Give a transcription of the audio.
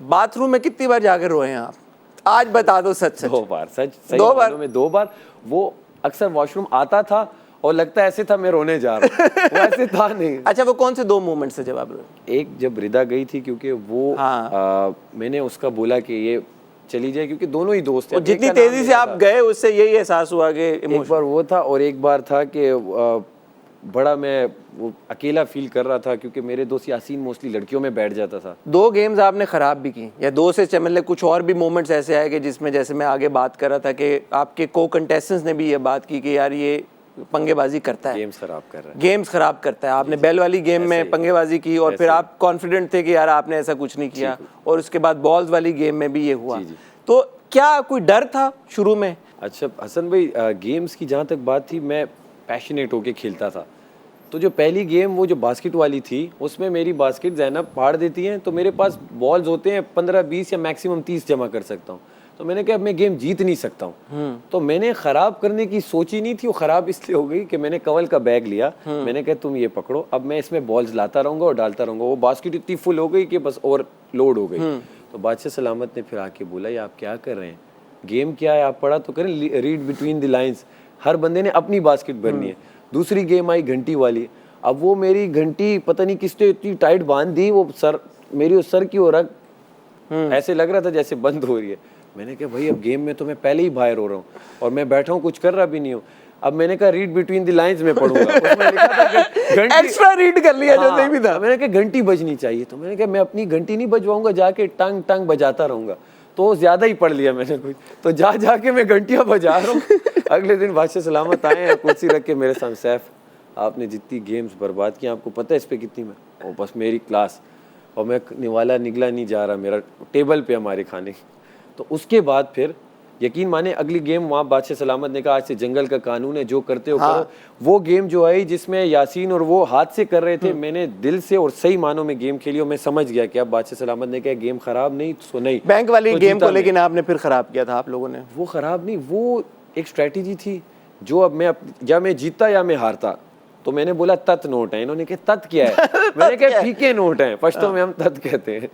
Bathroom में कितनी बार जाकर रोए हैं आप? आज बता दो सच सच। 2 बार, सच सही 2 बार में 2 बार। वो अक्सर वॉशरूम आता था और लगता ऐसे था मैं रोने जा रहा हूँ, वो ऐसे था नहीं। अच्छा, वो कौन से 2 मोमेंट्स है जब आप रोए? एक जब रिदा गई थी, क्योंकि वो मैंने उसका बोला कि ये चली जाए, क्योंकि दोनों ही दोस्त हैं। जितनी तेजी से आप गए उससे यही एहसास हुआ कि एक बार वो था, और एक बार था कि बड़ा मैं वो अकेला फील कर रहा था, क्योंकि मेरे दोस्त यासीन मोस्टली लड़कियों में बैठ जाता था। 2 गेम्स आपने खराब भी की, या 2 से मतलब कुछ और भी मोमेंट्स ऐसे आए कि जिसमें, जैसे मैं आगे बात कर रहा था कि आपके को कंटेस्टेंट्स ने भी ये बात की कि यार ये पंगेबाजी करता है, गेम्स खराब कर रहा है, गेम्स खराब करता है। आपने बेल वाली गेम में पंगेबाजी की और फिर आप कॉन्फिडेंट थे कि यार आपने ऐसा कुछ नहीं किया, और उसके बाद बॉल्स वाली गेम में भी ये हुआ। तो क्या कोई डर था शुरू में? अच्छा हसन भाई, गेम्स की जहाँ तक बात थी, मैं पैशनेट होके खेलता था। तो जो पहली गेम वो जो बास्केट वाली थी, उसमें मेरी बास्केट ज़ैनब फाड़ देती हैं, तो मेरे पास बॉल्स होते हैं 15-20 या मैक्सिमम 30 जमा कर सकता हूँ। तो मैंने कहा अब मैं गेम जीत नहीं सकता हूँ, तो मैंने ख़राब करने की सोची नहीं थी। वो ख़राब इसलिए हो गई कि मैंने कवल का बैग लिया, मैंने कहा तुम ये पकड़ो, अब मैं इसमें बॉल्स लाता रहूँगा और डालता रहूँगा। वो बास्केट इतनी फुल हो गई कि बस ओवर लोड हो गई। तो बादशाह सलामत ने फिर आके बोला ये आप क्या कर रहे हैं, गेम क्या है, आप पढ़ा तो करें, रीड बिटवीन द लाइन्स। हर बंदे ने अपनी बास्केट भरनी है। दूसरी गेम आई घंटी वाली। अब वो मेरी घंटी पता नहीं किसने इतनी टाइट बांध दी, वो सर मेरी उस सर की ओर ऐसे लग रहा था जैसे बंद हो रही है। मैंने कहा भाई अब गेम में तो मैं पहले ही बाहर हो रहा हूँ और मैं बैठा हूँ, कुछ कर रहा भी नहीं हूँ। अब मैंने कहा रीड बिटवीन द लाइंस में पढ़ूंगा, उसमें लिखा था घंटी, एक्स्ट्रा रीड कर लिया जो नहीं भी था। मैंने कहा घंटी बजनी चाहिए, तो मैंने कहा मैं अपनी घंटी नहीं बजवाऊंगा, जाके टंग टंग बजाता रहूंगा। तो ज्यादा ही पढ़ लिया मैंने कुछ, तो जाके मैं घंटियां बजा रहा हूँ। अगले दिन बादशाह सलामत आए हैं, कुर्सी रख के मेरे सामने, सैफ आपने जितनी गेम्स बर्बाद की आपको पता है इस पे कितनी में? और बस मेरी क्लास, और मैं निवाला निगला नहीं जा रहा, मेरा टेबल पे हमारे खाने। तो उसके बाद फिर यकीन माने अगली गेम वहाँ बादशाह सलामत ने कहा आज से जंगल का कानून है, जो करते हो करो। वो गेम जो आई जिसमें यासीन और वो हाथ से कर रहे थे, मैंने दिल से और सही मानों में गेम खेली और मैं समझ गया कि अब बादशाह सलामत ने कहा गेम खराब नहीं तो नहीं। बैंक वाली तो गेम को लेकिन आपने फिर खराब किया था आप लोगों ने। वो खराब नहीं, वो एक स्ट्रेटेजी थी जो अब मैं या मैं जीता या मैं हारता। तो मैंने बोला तत् नोट है, इन्होंने कहा तत् क्या है? मैंने कहा फीके नोट है, पश्तो में हम तत् कहते हैं।